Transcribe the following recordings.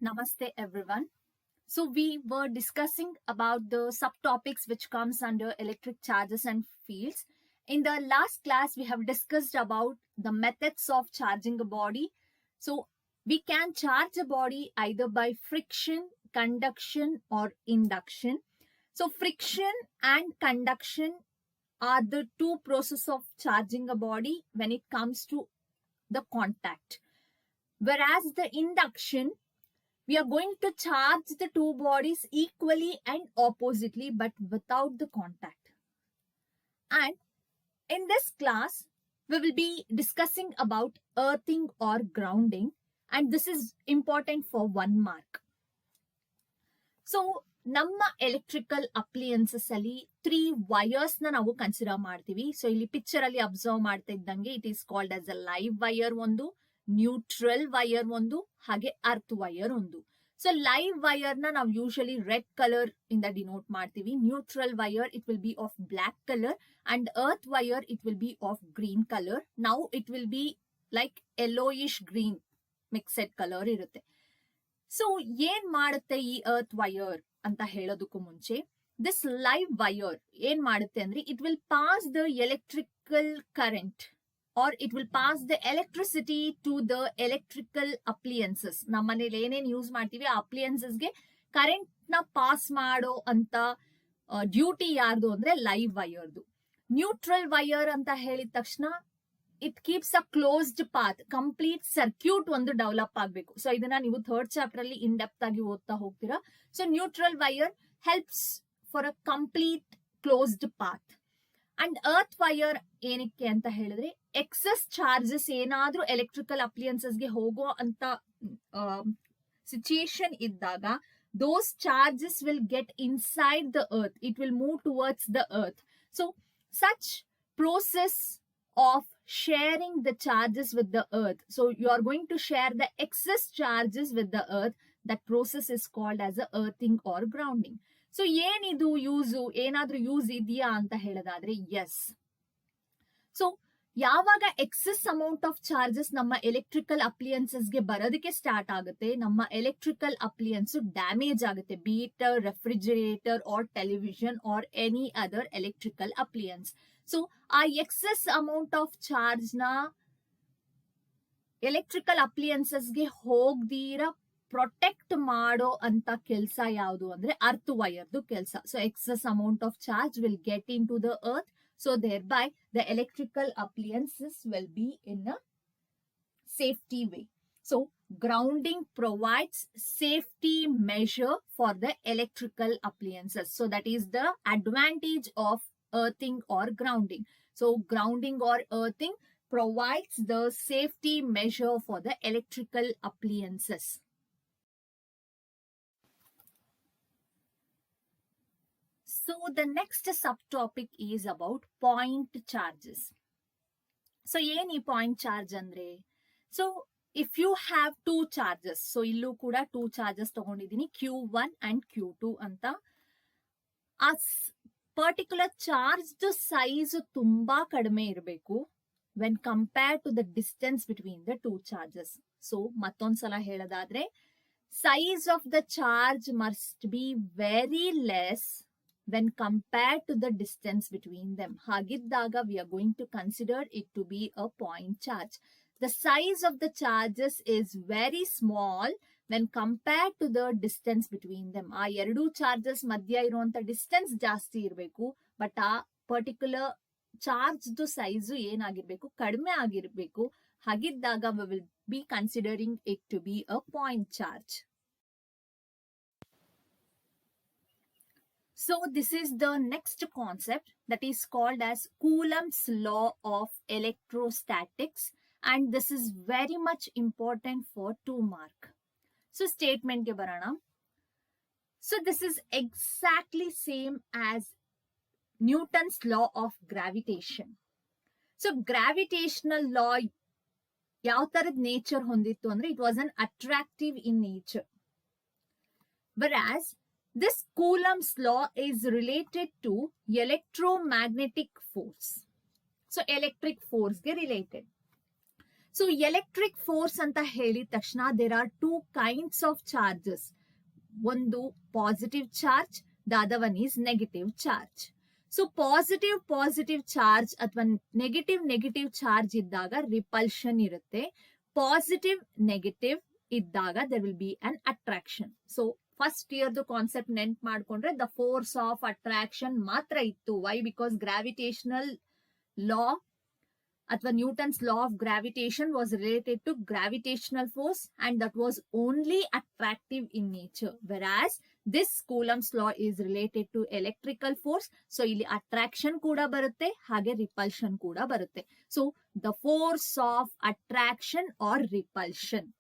Namaste everyone. So we were discussing about the subtopics which comes under electric charges and fields. In the last class we have discussed about the methods of charging a body. So we can charge a body either by friction, conduction or induction. So friction and conduction are the two processes of charging a body when it comes to the contact. Whereas the induction, we are going to charge the two bodies equally and oppositely but without the contact. And in this class, we will be discussing about earthing or grounding, and this is important for 1 mark. So ನಮ್ಮ electrical ಅಪ್ಲಿಯನ್ಸಸ್ ಅಲ್ಲಿ 3 wires ನಾವು consider ಮಾಡ್ತೀವಿ. So ಇಲ್ಲಿ picture ಅಲ್ಲಿ observe ಮಾಡ್ತಾ ಇದ್ದಂಗೆ it is called as a live wire ಒಂದು, neutral wire ಒಂದು, ಹಾಗೆ ಅರ್ತ್ ವೈರ್ ಒಂದು. ಸೊ ಲೈವ್ ವೈರ್ ನಾವು ಯೂಶಲಿ ರೆಡ್ ಕಲರ್ ಇಂದ ಡಿನೋಟ್ ಮಾಡ್ತೀವಿ. Neutral wire it will be of black colour and earth wire it will be of green colour. ನಾವು it will be like yellowish green mixed colour ಇರುತ್ತೆ. So ಏನ್ ಮಾಡುತ್ತೆ ಈ earth wire ಅಂತ ಹೇಳೋದಕ್ಕೂ ಮುಂಚೆ, this live wire ಏನ್ ಮಾಡುತ್ತೆ ಅಂದ್ರೆ it will pass the electrical current or it will pass the electricity to the electrical appliances. ನಮ್ಮ ಮನೇಲಿ ಏನೇನ್ ಯೂಸ್ ಮಾಡ್ತೀವಿ ಆ ಅಪ್ಲಿಯನ್ಸಸ್ ಗೆ ಕರೆಂಟ್ ನ ಪಾಸ್ ಮಾಡೋ ಅಂತ ಡ್ಯೂಟಿ ಯಾರ್ದು ಅಂದ್ರೆ ಲೈವ್ ವೈರ್ದು. ನ್ಯೂಟ್ರಲ್ ವೈರ್ ಅಂತ ಹೇಳಿದ ತಕ್ಷಣ it keeps a closed path, complete circuit ಒಂದು ಡೆವಲಪ್ ಆಗಬೇಕು. ಸೊ ಇದನ್ನ ನೀವು 3rd ಚಾಪ್ಟರ್ ಅಲ್ಲಿ ಇನ್ ಡೆಪ್ತ್ ಆಗಿ ಓದ್ತಾ ಹೋಗ್ತೀರಾ. So neutral wire helps for a complete closed path. And earth wire ಏನಕ್ಕೆ ಅಂತ ಹೇಳಿದ್ರೆ ಎಕ್ಸೆಸ್ ಚಾರ್ಜಸ್ ಏನಾದ್ರೂ ಎಲೆಕ್ಟ್ರಿಕಲ್ ಅಪ್ಲಿಯನ್ಸಸ್ಗೆ ಹೋಗೋ ಅಂತ ಸಿಚುಯೇಷನ್ ಇದ್ದಾಗ those charges will get inside the earth, it will move towards the earth. So such process of sharing the charges with the earth, so you are going to share the excess charges with the earth, that process is called as a earthing or grounding. So ಏನಿದು use, ಏನಾದ್ರೂ use ಇದೆಯಾ ಅಂತ ಹೇಳೋದಾದ್ರೆ yes. So ಯಾವಾಗ excess amount of charges ನಮ್ಮ electrical ಅಪ್ಲಿಯನ್ಸಸ್ಗೆ ಬರೋದಕ್ಕೆ start ಆಗುತ್ತೆ, ನಮ್ಮ ಎಲೆಕ್ಟ್ರಿಕಲ್ ಅಪ್ಲಿಯನ್ಸ್ ಡ್ಯಾಮೇಜ್ ಆಗುತ್ತೆ, be it refrigerator or television or any other electrical appliance. So ಆ ಎಕ್ಸೆಸ್ ಅಮೌಂಟ್ ಆಫ್ ಚಾರ್ಜ್ ನ ಎಲೆಕ್ಟ್ರಿಕಲ್ ಅಪ್ಲಿಯನ್ಸಸ್ಗೆ ಹೋಗ್ದೀರ ಪ್ರೊಟೆಕ್ಟ್ ಮಾಡೋ ಅಂತ ಕೆಲಸ ಯಾವುದು ಅಂದ್ರೆ ಅರ್ತ್ ವೈರ್ದು ಕೆಲಸ. So excess amount of charge will get into the earth, so thereby the electrical appliances will be in a safety way. So grounding provides safety measure for the electrical appliances. So that is the advantage of earthing or grounding. So grounding or earthing provides the safety measure for the electrical appliances. So the next subtopic is about point charges. So ಏನ್ ಈ point charge ಅಂದ್ರೆ, so if you have 2 charges, so ಇಲ್ಲೂ ಕೂಡ 2 charges ತಗೊಂಡಿದ್ದೀನಿ, Q1 and Q2 ಅಂತ. ಆ particular charge size ತುಂಬಾ ಕಡಿಮೆ ಇರಬೇಕು when compare to the distance between the 2 charges. So ಮತ್ತೊಂದ್ಸಲ ಹೇಳೋದಾದ್ರೆ size of the charge must be very less when compared to the distance between them. Hagiddaga we are going to consider it to be a point charge. The size of the charges is very small when compared to the distance between them. ಆ ಎರಡು charges ಮಧ್ಯ ಇರುವಂತ distance ಜಾಸ್ತಿ ಇರಬೇಕು, but ಆ particular ಚಾರ್ಜ್ದು size ಏನಾಗಿರ್ಬೇಕು, ಕಡಿಮೆ ಆಗಿರ್ಬೇಕು. ಹಾಗಿದ್ದಾಗ we will be considering it to be a point charge. So this is the next concept that is called as Coulomb's law of electrostatics, and this is very much important for 2 mark. So statement ge barana. So this is exactly same as Newton's law of gravitation. So gravitational law ಯಾವ ತರದ nature ಹೊಂದಿತ್ತು ಅಂದ್ರೆ it was an attractive in nature, whereas this Coulomb's law is related to electromagnetic force. So electric force ge related. So electric force ಅಂತ ಹೇಳಿದ ತಕ್ಷಣ there are two kinds of charges. ಒಂದು positive charge, the other one is negative charge. So positive charge ಅಥವಾ negative charge ಇದ್ದಾಗ repulsion ಇರುತ್ತೆ. Positive negative ಇದ್ದಾಗ there will be an attraction. So first ಇಯರ್ದು concept ನೆನ್ಪ್ ಮಾಡ್ಕೊಂಡ್ರೆ ದ ಫೋರ್ಸ್ ಆಫ್ ಅಟ್ರಾಕ್ಷನ್ ಮಾತ್ರ ಇತ್ತು. ವೈ? ಬಿಕಾಸ್ ಗ್ರಾವಿಟೇಷನಲ್ ಲಾ ಅಥವಾ Newton's law of gravitation was related to gravitational force and that was only attractive in nature, whereas this Coulomb's law is related to electrical force. So ಇಲ್ಲಿ attraction ಕೂಡ ಬರುತ್ತೆ ಹಾಗೆ repulsion ಕೂಡ ಬರುತ್ತೆ. So the force of attraction or repulsion.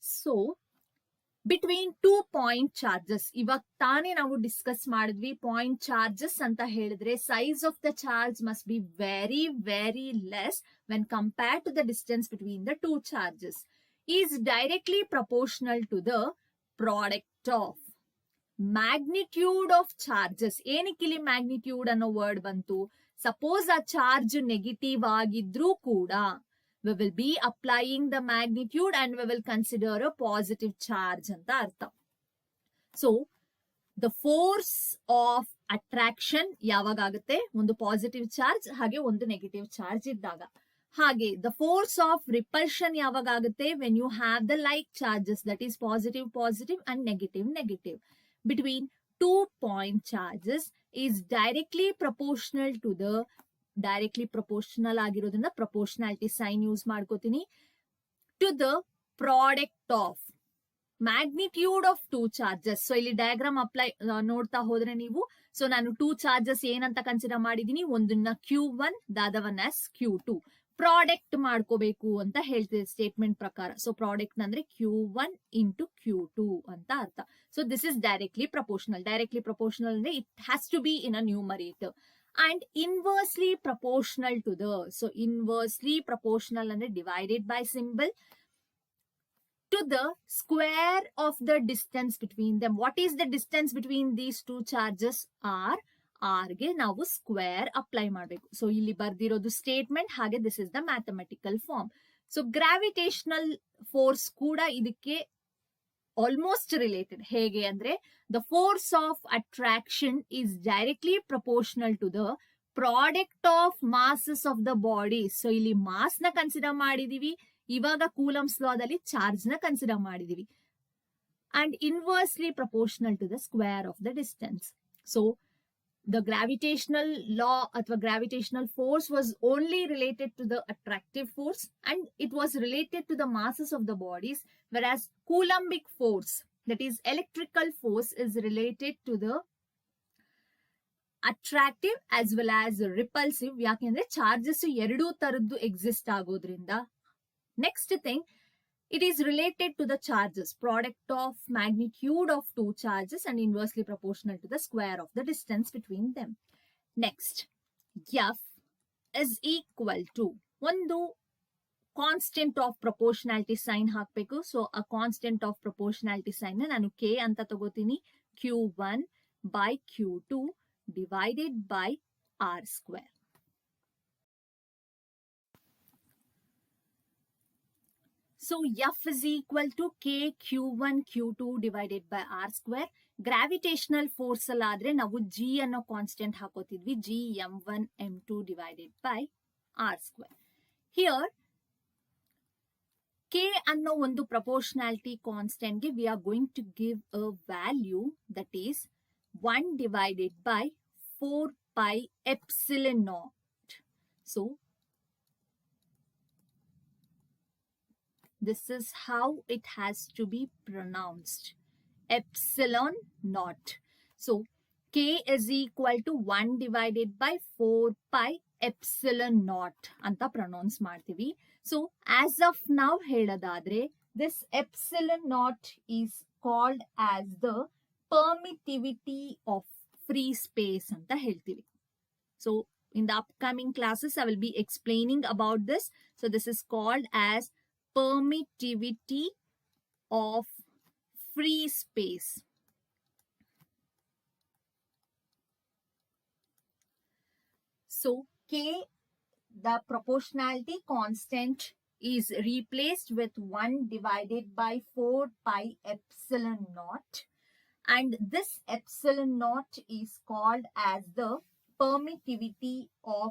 So between two point charges, ಇವಾಗ ತಾನೇ ನಾವು discuss ಮಾಡಿದ್ವಿ. ಪಾಯಿಂಟ್ ಚಾರ್ಜಸ್ ಅಂತ ಹೇಳಿದ್ರೆ size of the charge must be very very less when compared to the distance between the two charges. Is directly proportional to the product of magnitude of charges. ಏನಕ್ಕೆ ಇಲ್ಲಿ magnitude ಅನ್ನೋ word ಬಂತು? Suppose ಆ charge negative ಆಗಿದ್ರೂ ಕೂಡ we will be applying the magnitude and we will consider a positive charge ಅಂತ ಅರ್ಥ. So the force of attraction ಯಾವಾಗ ಆಗುತ್ತೆ? ಒಂದು ಪಾಸಿಟಿವ್ ಚಾರ್ಜ್ ಹಾಗೆ ಒಂದು ನೆಗೆಟಿವ್ ಚಾರ್ಜ್ ಇದ್ದಾಗ. ಹಾಗೆ the force of repulsion ಯಾವಾಗ ಆಗುತ್ತೆ? when you have the like charges, that is positive and negative. Between 2 point charges is directly proportional to the directly proportional ಆಗಿರೋದ್ರಿಂದ ಪ್ರಪೋರ್ಷನಾಲಿಟಿ ಸೈನ್ ಯೂಸ್ ಮಾಡ್ಕೋತೀನಿ, to the product of magnitude of two charges. So ಇಲ್ಲಿ diagram apply ನೋಡ್ತಾ ಹೋದ್ರೆ ನೀವು, so ನಾನು two charges ಏನಂತ consider ಮಾಡಿದೀನಿ, ಒಂದನ್ನ Q1, the other one as Q2. Product ಮಾಡ್ಕೋಬೇಕು ಅಂತ ಹೇಳ್ತಿದೆ ಸ್ಟೇಟ್ಮೆಂಟ್ ಪ್ರಕಾರ. ಸೊ ಪ್ರಾಡಕ್ಟ್ ಅಂದ್ರೆ Q1 ಇಂಟು Q2 ಅಂತ ಅರ್ಥ. So this is directly proportional. Directly proportional ಅಂದ್ರೆ it has to be in a numerator. And inversely proportional to the, so inversely proportional and divided by symbol to the square of the distance between them. What is the distance between these two charges? R. R ಗೆ ನಾವು square apply ಮಾಡಬೇಕು. So ಇಲ್ಲಿ ಬರ್ದಿರೋದು statement, ಹಾಗೆ this is the mathematical form. So gravitational force ಕೂಡ ಇದಕ್ಕೆ almost related. ಹೇಗೆ ಅಂದ್ರೆ the force of attraction is directly proportional to the product of masses of the body. So ಇಲ್ಲಿ ಮಾಸ್ ನ ಕನ್ಸಿಡರ್ ಮಾಡಿದೀವಿ, ಇವಾಗ ಕೂಲಮ್ಸ್ ಲಾದಲ್ಲಿ ಚಾರ್ಜ್ ನ ಕನ್ಸಿಡರ್ ಮಾಡಿದೀವಿ. And inversely proportional to the square of the distance. So the gravitational law ಅಥವಾ gravitational force was only related to the attractive force and it was related to the masses of the bodies, whereas coulombic force, that is electrical force, is related to the attractive as well as repulsive. ಯಾಕೆಂದ್ರೆ charges ಎರಡೂ ತರದ್ದು exist ಆಗೋದ್ರಿಂದ. Next thing, it is related to the charges, product of magnitude of two charges and inversely proportional to the square of the distance between them. Next, F is equal to ಒಂದು constant of proportionality sign ಹಾಕಬೇಕು. So ಆ constant of proportionality sign ನಾನು K ಅಂತ ತಗೋತೀನಿ. Q1 by Q2 divided by R square. So F is equal to K Q1 Q2 divided by R square. Gravitational force ಅಲ್ಲಾದ್ರೆ ನಾವು G ಅನ್ನೋ constant ಹಾಕೋತಿದ್ವಿ, G M1 M2 divided by R square. Here K ಅನ್ನೋ ಒಂದು proportionality constant ಗೆ we are going to give a value that is 1 divided by 4 pi epsilon naught. So this is how it has to be pronounced, epsilon naught. So K is equal to 1 divided by 4 pi epsilon naught anta pronounce ಮಾಡ್ತೀವಿ. So as of now ಹೇಳೋದಾದ್ರೆ this epsilon naught is called as the permittivity of free space anta ಹೇಳ್ತೀವಿ. So in the upcoming classes I will be explaining about this. So this is called as permittivity of free space. So K, the proportionality constant is replaced with 1 divided by 4 pi epsilon naught, and this epsilon naught is called as the permittivity of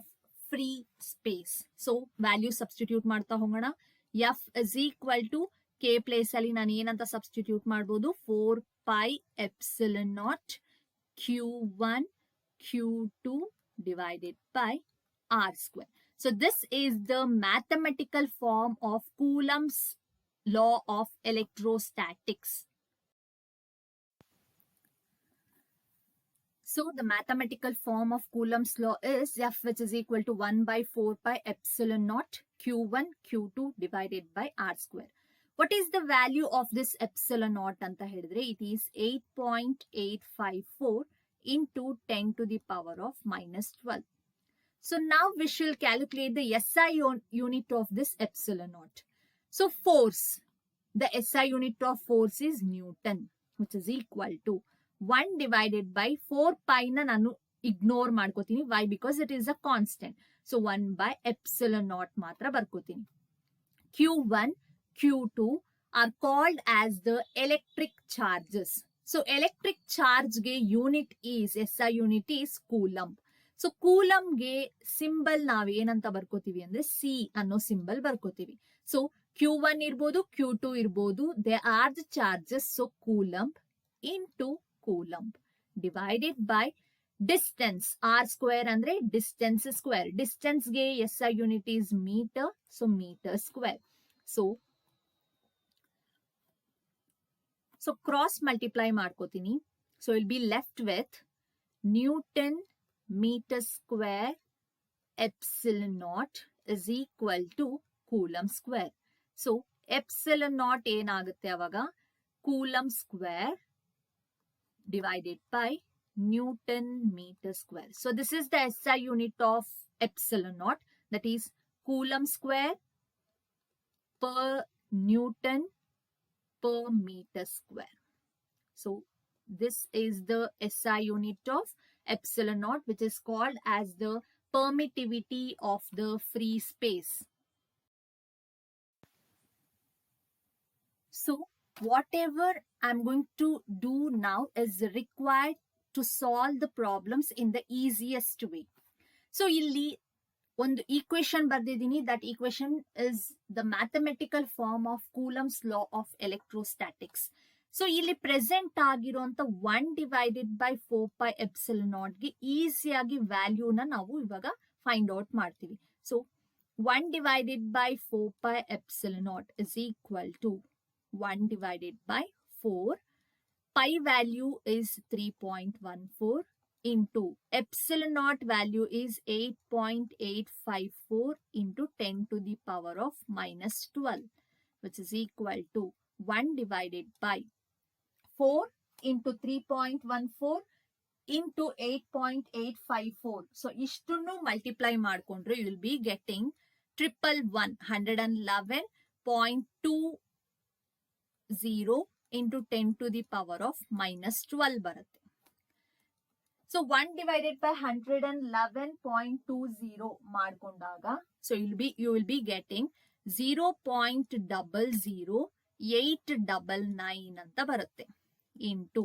free space. So value substitute ಮಾಡ್ತಾ ಹೋಗೋಣ. F is equal to k place ಅಲ್ಲಿ ನಾನು ಏನಂತ substitute ಮಾಡ್ಬೋದು, 4 pi epsilon naught q1 q2 divided by r square. So this is the mathematical form of Coulomb's law of electrostatics. So the mathematical form of Coulomb's law is F, which is equal to 1 by 4 pi epsilon naught q1 q2 divided by r square. What is the value of this epsilon naught anta hedidre? It is 8.854 into 10 to the power of minus 12. So now we shall calculate the SI unit of this epsilon naught. So force, the SI unit of force is Newton, which is equal to 1 divided by 4 pi na nanu ignore ಮಾಡ್ಕೋತೀನಿ. Why? Because it is a constant. So 1 by epsilon naught ಮಾತ್ರ ಬರ್ಕೋತೀನಿ. Q1, Q2 are called as the electric charges. So electric charge ge unit is, SI unit is Coulomb. So Coulomb ge symbol ನಾವು ಏನಂತ ಬರ್ಕೋತೀವಿ ಅಂದ್ರೆ C ಅನ್ನೋ symbol ಬರ್ಕೋತೀವಿ. So Q1 ಇರ್ಬೋದು, Q2 ಇರ್ಬೋದು, they are the charges. So Coulomb into Coulomb divided by distance, r square andre distance square. Distance ge SI unit is meter, so meter square. So cross multiply ಮಾಡ್ಕೋತೀನಿ. So we'll be left with Newton meter square epsilon naught is equal to Coulomb square. So epsilon naught ಏನಾಗುತ್ತೆ ಅವಾಗ, Coulomb square divided by Newton meter square. So this is the SI unit of epsilon naught, that is Coulomb square per Newton per meter square. So this is the SI unit of epsilon naught, which is called as the permittivity of the free space. So whatever I'm going to do now is required to solve the problems in the easiest way. So ಇಲ್ಲಿ ಒಂದು equation ಬರ್ದಿದ್ದೀನಿ. That equation is the mathematical form of Coulomb's law of electrostatics. So ಇಲ್ಲಿ present ಆಗಿರುವಂತ 1 divided by 4 pi epsilon naught ಗೆ ಈಸಿಯಾಗಿ ವ್ಯಾಲ್ಯೂನ ನಾವು ಇವಾಗ find out ಮಾಡ್ತೀವಿ. So 1 divided by 4 pi epsilon naught is equal to 1 divided by 4. Pi value is 3.14 into epsilon naught value is 8.854 into 10 to the power of minus 12, which is equal to 1 divided by 4 into 3.14 into 8.854. So ishtunu multiply ಮಾಡ್ಕೊಂಡ್ರೆ you will be getting 111.20 into 10 to the power of minus 12 ಬರುತ್ತೆ. So 1 divided by 111.20 ಮಾಡ್ಕೊಂಡಾಗ so you will be getting 0.00899 ಅಂತ ಬರುತ್ತೆ into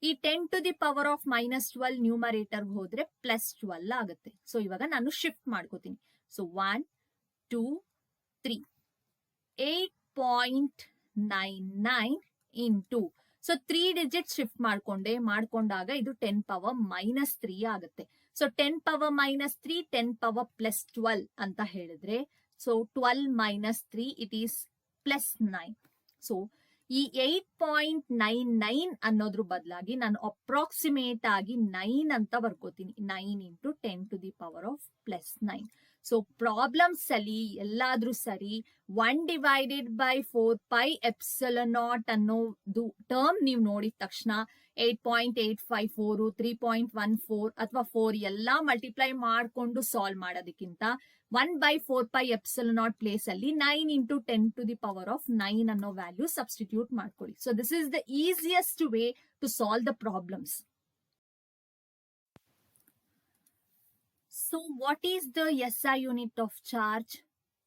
ಈ 10 to the power of minus 12 numerator ಹೋದ್ರೆ plus 12 ಆಗುತ್ತೆ. So ಇವಾಗ ನಾನು ಶಿಫ್ಟ್ ಮಾಡ್ಕೋತೀನಿ. So 1 2 3 8.99 into so 3 digit shift ಮಾಡ್ಕೊಂಡಾಗ ಇದು 10 ಪವರ್ ಮೈನಸ್ 3 ಆಗುತ್ತೆ. So 10 power minus 3 10 power plus 12 ಅಂತ ಹೇಳಿದ್ರೆ so 12 minus 3 it is plus 9. So ಈ 8.99 ಅನ್ನೋದ್ರ ಬದಲಾಗಿ ನಾನು ಅಪ್ರಾಕ್ಸಿಮೇಟ್ ಆಗಿ 9 ಅಂತ ಬರ್ಕೋತೀನಿ. 9 into 10 to the power of plus 9. So problems ಅಲ್ಲಿ ಎಲ್ಲಾದ್ರೂ ಸರಿ 1 divided by 4 pi epsilon naught ಅನ್ನೋದು ಟರ್ಮ್ ನೀವು ನೋಡಿದ ತಕ್ಷಣ 8.854 3.14 ಅಥವಾ 4 ಎಲ್ಲ ಮಲ್ಟಿಪ್ಲೈ ಮಾಡಿಕೊಂಡು ಸಾಲ್ವ್ ಮಾಡೋದಕ್ಕಿಂತ 1 by 4 pi epsilon naught place ಅಲ್ಲಿ 9 into 10 to the power of 9 ಅನ್ನೋ ವ್ಯಾಲ್ಯೂ ಸಬ್ಸ್ಟಿಟ್ಯೂಟ್ ಮಾಡ್ಕೊಳ್ಳಿ. So this is the easiest way to solve the problems. So what is the SI unit of charge?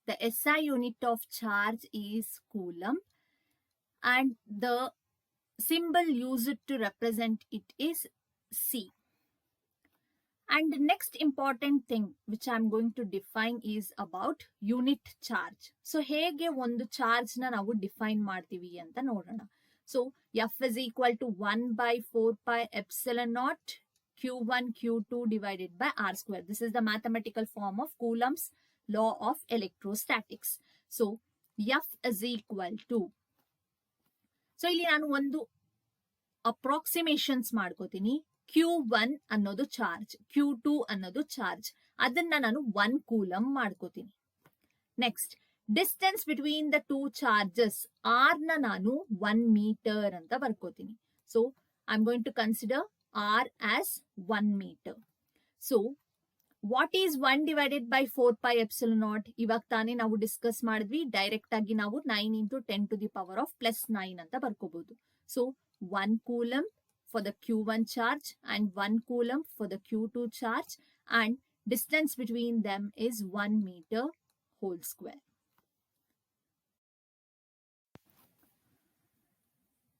the SI unit of charge is coulomb, and the symbol used to represent it is C. And the next important thing which I am going to define is about unit charge. So ಹೇಗೆ ಒಂದು charge ನ ನಾವು define ಮಾಡ್ತೀವಿ ಅಂತ ನೋಡೋಣ. So F is equal to 1 by 4 pi epsilon naught Q1 Q2 divided by R square. This is the mathematical form of Coulomb's law of electrostatics. So F is equal to, so ಇಲ್ಲಿ ನಾನು ಒಂದು ಅಪ್ರಾಕ್ಸಿಮೇಷನ್ಸ್ ಮಾಡ್ಕೋತೀನಿ. Q1 ಅನ್ನೋದು charge, Q2 ಅನ್ನೋದು charge, ಅದನ್ನ ನಾನು 1 coulomb ಮಾಡ್ಕೋತೀನಿ. Next, distance between the two charges R ನ ನಾನು 1 ಮೀಟರ್ ಅಂತ ಬರ್ಕೋತೀನಿ. So I am going to consider R as 1 metre. So what is 1 divided by 4 pi epsilon naught? ಇವಾಗ ತಾನೇ ನಾವು ಡಿಸ್ಕಸ್ ಮಾಡಿದ್ವಿ. ಡೈರೆಕ್ಟ್ ಆಗಿ ನಾವು 9 into 10 to the power of plus 9 ಅಂತ ಬರ್ಕೋಬಹುದು. So 1 coulomb for the Q1 charge and 1 coulomb for the Q2 charge, and distance between them is 1 meter whole square.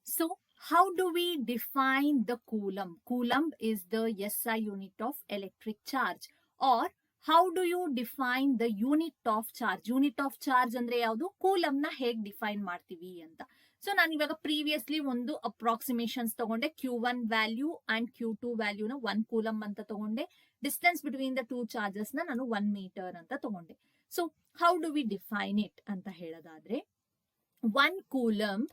So how do we define the coulomb? Coulomb is the SI unit of electric charge. Or how do you define the unit of charge? Unit of charge ಅಂದ್ರೆ ಯಾವುದು? Coulomb ನ ಹೇಗೆ define ಮಾಡ್ತೀವಿ ಅಂತ. So ನಾನು ಇವಾಗ previously ಒಂದು ಅಪ್ರಾಕ್ಸಿಮೇಷನ್ಸ್ ತಗೊಂಡೆ. Q1 value and Q2 ವ್ಯಾಲ್ಯೂನ 1 coulomb ಅಂತ ತಗೊಂಡೆ. Distance between the two charges ನ ನಾನು 1 ಮೀಟರ್ ಅಂತ ತಗೊಂಡೆ. So how do we define it ಅಂತ ಹೇಳೋದಾದ್ರೆ, 1 coulomb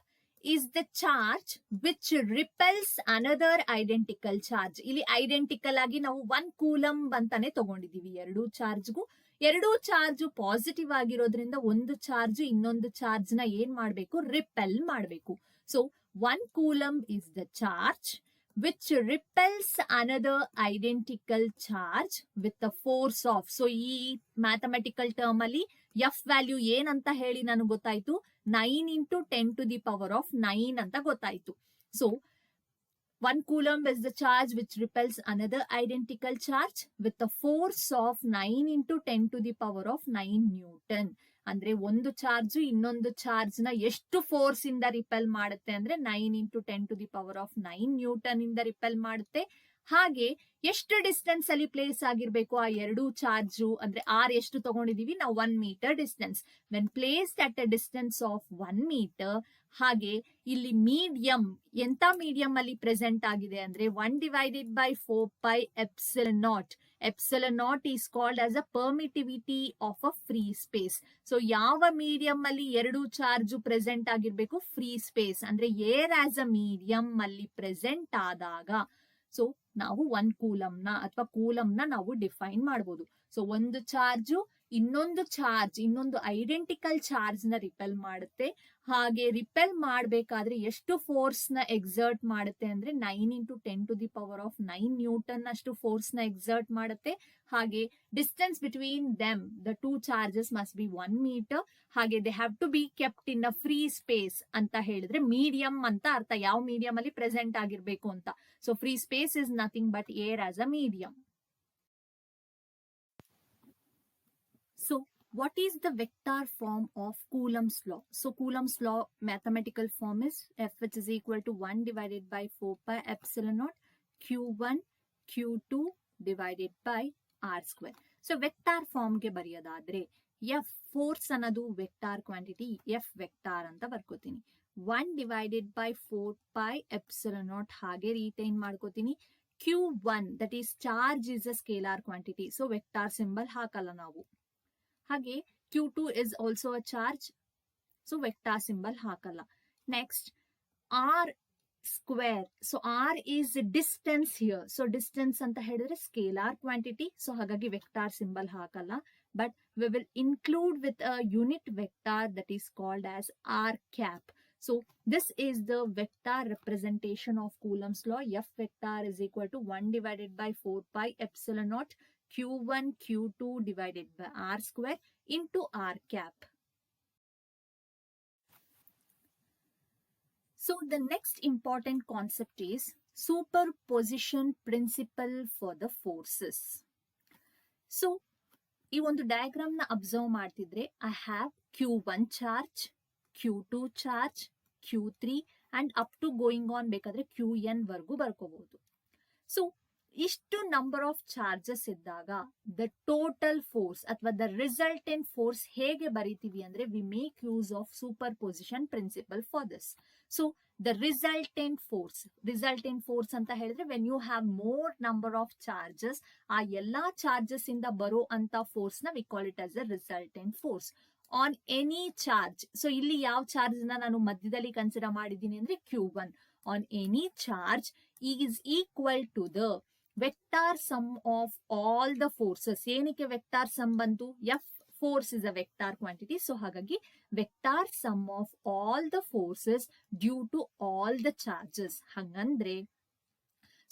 is the charge which repels another identical charge. ಇಲ್ಲಿ ಐಡೆಂಟಿಕಲ್ ಆಗಿ ನಾವು 1 ಕೂಲಮ್ ಅಂತಾನೆ ತಗೊಂಡಿದೀವಿ ಎರಡು ಚಾರ್ಜ್ಗೂ. ಎರಡು ಚಾರ್ಜ್ ಪಾಸಿಟಿವ್ ಆಗಿರೋದ್ರಿಂದ ಒಂದು ಚಾರ್ಜ್ ಇನ್ನೊಂದು ಚಾರ್ಜ್ ನ ಏನ್ ಮಾಡಬೇಕು? ರಿಪೆಲ್ ಮಾಡಬೇಕು. So 1 coulomb is the charge which repels another identical charge with the force of. So ಈ ಮ್ಯಾಥಮೆಟಿಕಲ್ ಟರ್ಮ್ ಅಲ್ಲಿ ಎಫ್ ವ್ಯಾಲ್ಯೂ ಏನಂತ ಹೇಳಿ ನನಗೆ ಗೊತ್ತಾಯ್ತು? 9 into 10 to the power of 9 ಅಂತ ಗೊತ್ತಾಯ್ತು. So 1 coulomb is the charge which repels another identical charge with the force of 9 into 10 to the power of 9 Newton. ಅಂದ್ರೆ ಒಂದು ಚಾರ್ಜ್ ಇನ್ನೊಂದು ಚಾರ್ಜ್ ನ ಎಷ್ಟು ಫೋರ್ಸ್ ಇಂದ ರಿಪೆಲ್ ಮಾಡುತ್ತೆ ಅಂದ್ರೆ 9 into 10 to the power of 9 Newton ಇಂದ ರಿಪೆಲ್ ಮಾಡುತ್ತೆ. ಹಾಗೆ ಎಷ್ಟು ಡಿಸ್ಟೆನ್ಸ್ ಅಲ್ಲಿ ಪ್ಲೇಸ್ ಆಗಿರ್ಬೇಕು ಆ ಎರಡು ಚಾರ್ಜ್ ಅಂದ್ರೆ ಆರ್ ಎಷ್ಟು ತಗೊಂಡಿದೀವಿ ನಾವು? 1 meter distance. When placed at a distance of 1 metre. ಹಾಗೆ ಇಲ್ಲಿ ಮೀಡಿಯಂ ಎಂತ ಮೀಡಿಯಂ ಅಲ್ಲಿ ಪ್ರೆಸೆಂಟ್ ಆಗಿದೆ ಅಂದ್ರೆ 1 divided by 4 pi epsilon naught. Epsilon naught is called as a permittivity of a free space. So ಯಾವ ಮೀಡಿಯಂ ಅಲ್ಲಿ ಎರಡು ಚಾರ್ಜ್ ಪ್ರೆಸೆಂಟ್ ಆಗಿರ್ಬೇಕು? ಫ್ರೀ ಸ್ಪೇಸ್ ಅಂದ್ರೆ ಏರ್ ಆಸ್ ಅ ಮೀಡಿಯಂ ಅಲ್ಲಿ ಪ್ರೆಸೆಂಟ್ ಆದಾಗ ಸೊ ನಾವು 1 ಕೂಲಮ್ ನ ಅಥವಾ ಕೂಲಮ್ ನ ನಾವು ಡಿಫೈನ್ ಮಾಡಬಹುದು. ಸೊ ಒಂದು ಚಾರ್ಜು ಇನ್ನೊಂದು ಐಡೆಂಟಿಕಲ್ ಚಾರ್ಜ್ ನ ರಿಪೆಲ್ ಮಾಡುತ್ತೆ. ಹಾಗೆ ರಿಪೆಲ್ ಮಾಡಬೇಕಾದ್ರೆ ಎಷ್ಟು ಫೋರ್ಸ್ ನ ಎಕ್ಸರ್ಟ್ ಮಾಡುತ್ತೆ ಅಂದ್ರೆ 9 into 10 to the power of 9 newton ಅಷ್ಟು ಫೋರ್ಸ್ ನ ಎಕ್ಸರ್ಟ್ ಮಾಡುತ್ತೆ. ಹಾಗೆ distance between them the two charges must be 1 metre. ಹಾಗೆ they have to be kept in a free space ಅಂತ ಹೇಳಿದ್ರೆ ಮೀಡಿಯಂ ಅಂತ ಅರ್ಥ. ಯಾವ ಮೀಡಿಯಂ ಅಲ್ಲಿ ಪ್ರೆಸೆಂಟ್ ಆಗಿರ್ಬೇಕು ಅಂತ. So free space is nothing but air as a medium. So what is the vector form of Coulomb's law? So Coulomb's law mathematical form is F which is equal to 1 divided by 4 pi epsilon naught Q1 Q2 divided by R square. So vector form ಗೆ ಬರೆಯೋದಾದ್ರೆ F force ಅನ್ನೋದು vector quantity F vector ಅಂತ ಬರ್ಕೋತೀನಿ. 1 divided by 4 pi epsilon naught ಹಾಗೆ retain ಮಾಡ್ಕೋತೀನಿ. Q1 that is charge is a scalar quantity. So vector symbol ಹಾಕಲ್ಲ ನಾವು. ಹಾಗೆ Q2 is also a charge. So vector symbol ಹಾಕಲ್ಲ. Next R square. So R is distance here. So distance ಅಂತ ಹೇಳಿದ್ರೆ scalar quantity. So ಹಾಗಾಗಿ vector symbol ಹಾಕಲ್ಲ. But we will include with a unit vector that is called as R cap. So this is the vector representation of Coulomb's law. F vector is equal to 1 divided by 4 pi epsilon naught Q1 Q2 divided by R square into R cap. So the next important concept is superposition principle for the forces. So ಈ ಒಂದು diagram ನ observe ಮಾಡ್ತಿದ್ರೆ I have Q1 charge, Q2 charge, Q3 and up to going on ಬೇಕಾದ್ರೆ Qn ವರ್ಗೂ ಬರ್ಕೋಬಹುದು. So ಇಷ್ಟು number of charges ಇದ್ದಾಗ the total force ಅಥವಾ ದ ರಿಸಲ್ಟೆಂಟ್ ಫೋರ್ಸ್ ಹೇಗೆ ಬರೀತೀವಿ ಅಂದ್ರೆ we make use of superposition principle for this. So the resultant force ಅಂತ ಹೇಳಿದ್ರೆ when you have more number of charges, ಆ ಎಲ್ಲಾ ಚಾರ್ಜಸ್ ಇಂದ ಬರೋ ಅಂತ ಫೋರ್ಸ್ ನ we call it as the resultant force on any charge. So ಇಲ್ಲಿ ಯಾವ ಚಾರ್ಜ್ ನ ನಾನು ಮಧ್ಯದಲ್ಲಿ ಕನ್ಸಿಡರ್ ಮಾಡಿದ್ದೀನಿ ಅಂದ್ರೆ Q1 on any charge is equal to the vector sum of all the forces. ಏನಕ್ಕೆ ವೆಕ್ಟಾರ್ ಸಮ್ ಬಂತು? F force is a vector quantity. So ಹಾಗಾಗಿ vector sum of all the forces due to all the charges. ಹಂಗಂದ್ರೆ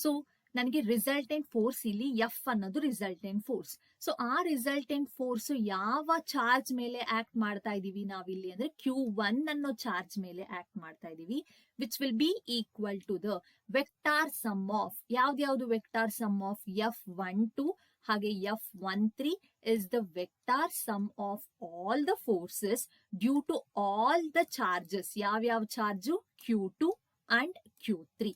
so ನನಗೆ resultant force ಇಲ್ಲಿ F ಅನ್ನೋದು resultant force. So ಆ resultant force ಯಾವ charge ಮೇಲೆ ಆಕ್ಟ್ ಮಾಡ್ತಾ ಇದೀವಿ ನಾವಿಲ್ಲಿ ಅಂದ್ರೆ Q1 ಅನ್ನೋ ಚಾರ್ಜ್ ಮೇಲೆ ಆಕ್ಟ್ ಮಾಡ್ತಾ ಇದೀವಿ, which will be equal to the vector sum of ಯಾವ್ದು ವೆಕ್ಟಾರ್ ಸಮ್ ಆಫ್ F12 ಹಾಗೆ F13 is the vector sum of all the forces due to all the charges. ಯಾವ್ಯಾವ charge? Q2 and Q3.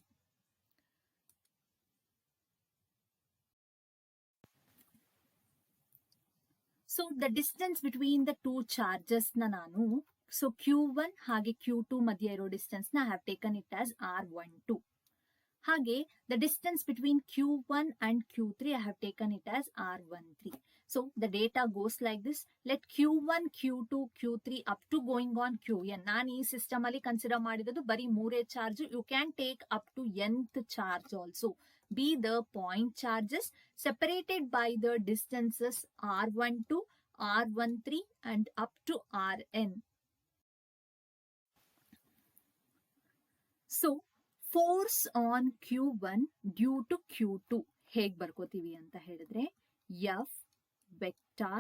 So the distance between the two charges ನಾನು so Q1 ಹಾಗೆ Q2 ಮಧ್ಯೆ ಇರೋ distance ನ have taken it as R12. ಹಾಗೆ the distance between Q1 and Q3 I have taken it as R13. So the data goes like this. Let Q1, Q2, Q3 up to going on Qn. ನಾನು ಈ system ಅಲ್ಲಿ consider ಮಾಡಿರೋದು ಬರೀ 3 charge. You can take up to nth charge also. Be the point charges separated by the distances R12, R13 and up to Rn. So force on Q1 due to Q2 ಹೇಗೆ ಬರ್ಕೋತೀವಿ ಅಂತ ಹೇಳಿದ್ರೆ F vector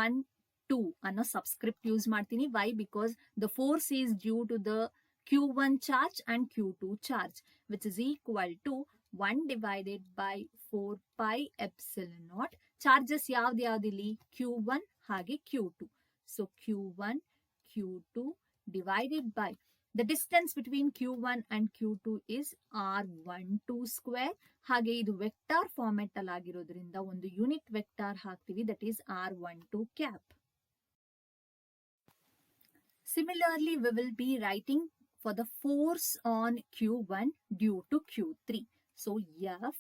1 2 ಅನ್ನೋ subscript use ಮಾಡ್ತೀನಿ. Why? Because the force is due to the Q1 charge and Q2 charge, which is equal to 1 divided by 4 pi epsilon naught. ಚಾರ್ಜಸ್ ಯಾವ್ದಿಲ್ಲಿ? Q1 ಹಾಗೆ Q2. So Q1, Q2 divided by the distance between Q1 and Q2 is R12 square. ಹಾಗೆ ಇದು vector format ಅಲ್ಲಿ ಆಗಿರೋದ್ರಿಂದ ಒಂದು unit vector ಹಾಕ್ತೀವಿ, that is R12 cap. Similarly, we will be writing for the force on Q1 due to Q3. So F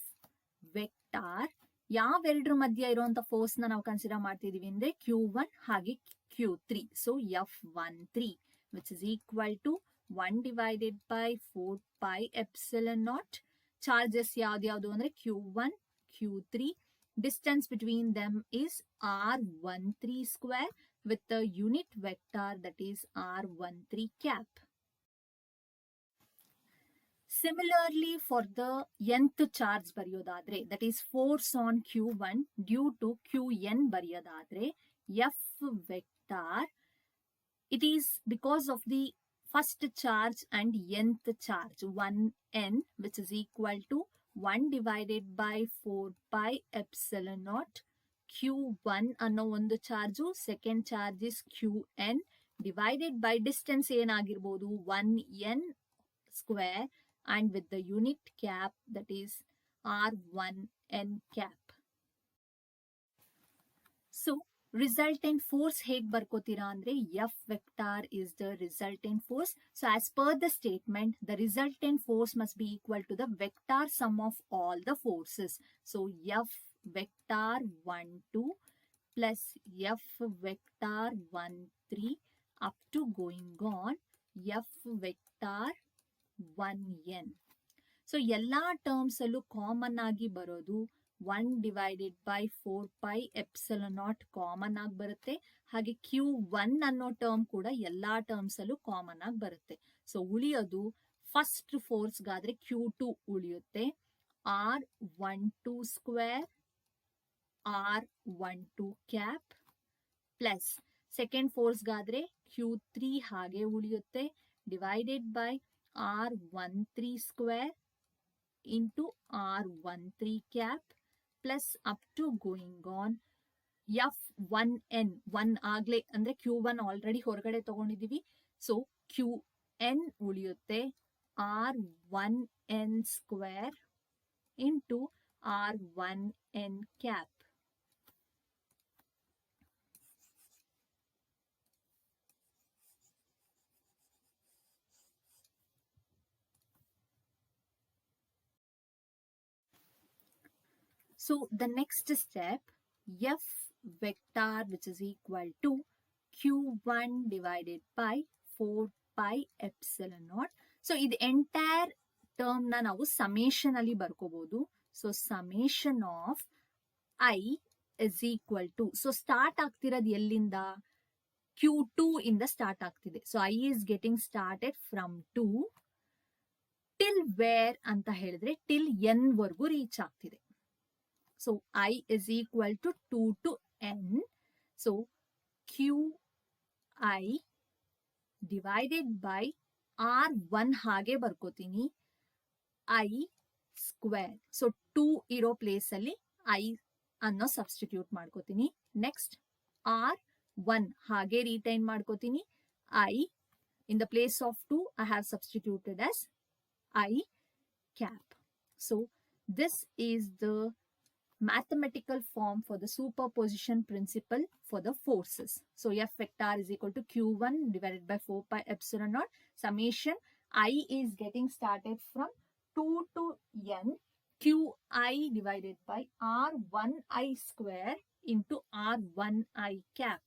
vector ಯಾವೆರಡರ ಮಧ್ಯ ಇರುವಂತ force ನಾವು ಕನ್ಸಿಡರ್ ಮಾಡ್ತಿದೀವಿ ಅಂದ್ರೆ Q1 ಹಾಗೆ Q3. So F13 which is equal to 1 divided by 4 pi epsilon naught. Charges ಯಾವ್ದು ಅಂದ್ರೆ Q1, Q3. Distance between them is R13 square with the unit vector that is R13 cap. Similarly, for the nth charge ಬರೆಯೋದಾದ್ರೆ, that is force on Q1 due to Qn ಬರೆಯೋದಾದ್ರೆ, F vector, it is because of the first charge and nth charge 1n, which is equal to 1 divided by 4 pi epsilon naught. Q1 ಅನ್ನೋ ಒಂದು charge, second charge is Qn divided by distance ಏನಾಗಿರ್ಬೋದು 1n square and with the unit cap that is R1n cap. So resultant force ಹೇಗೆ ಬರ್ಕೋತೀರಾ ಅಂದ್ರೆ F vector is the resultant force. So as per the statement, the resultant force must be equal to the vector sum of all the forces. So F vector 1 2 plus F vector 1 3 up to going on F vector 1n. So ಎಲ್ಲಾ terms ಅಲ್ಲೂ common ಆಗಿ ಬರೋದು 1 divided by 4 pi epsilon naught common ಆಗಿ ಬರುತ್ತೆ. ಹಾಗೆ Q1 ಅನ್ನೋ term ಕೂಡ ಎಲ್ಲಾ ಟರ್ಮ್ಸ್ ಅಲ್ಲೂ ಕಾಮನ್ ಆಗಿ ಬರುತ್ತೆ. ಸೊ ಉಳಿಯೋದು ಫಸ್ಟ್ ಫೋರ್ಸ್ ಗಾದ್ರೆ Q2 ಉಳಿಯುತ್ತೆ, R12 square R12 cap plus second force ಗಾದ್ರೆ Q3 ಹಾಗೆ ಉಳಿಯುತ್ತೆ, divided by R13 square into R13 cap plus up to going on F1n 1 ಆಗ್ಲೇ ಅಂದ್ರೆ Q1 ಆಲ್ರೆಡಿ ಹೊರಗಡೆ ತಗೊಂಡಿದೀವಿ. ಸೊ Qn ಉಳಿಯುತ್ತೆ R1n square into R1n cap. So the next step, F vector which is equal to Q1 divided by 4 pi epsilon naught. So ಇದು entire term ನ ನಾವು summation ಅಲ್ಲಿ ಬರ್ಕೋಬಹುದು. So summation of I is equal to, so start ಆಗ್ತಿರೋದು ಎಲ್ಲಿಂದ? Q2 ಇಂದ start ಆಗ್ತಿದೆ. So I is getting started from 2 till where ಅಂತ ಹೇಳಿದ್ರೆ till n ವರ್ಗೂ ರೀಚ್ ಆಗ್ತಿದೆ. So I is equal to 2 to n. So Qi divided by R1 ಹಾಗೆ ಬರ್ಕೋತೀನಿ I square. So 2 ಇರೋ place ಅಲ್ಲಿ I ಅನ್ನೋ ಸಬ್ಸ್ಟಿಟ್ಯೂಟ್ ಮಾಡ್ಕೋತೀನಿ. ನೆಕ್ಸ್ಟ್ R1 ಹಾಗೆ retain ಮಾಡ್ಕೋತೀನಿ. I in the place of 2 I have substituted as I cap. So this is the mathematical form for the superposition principle for the forces. So F vector is equal to Q1 divided by 4 pi epsilon naught summation I is getting started from 2 to n Qi divided by R1i square into R1i cap.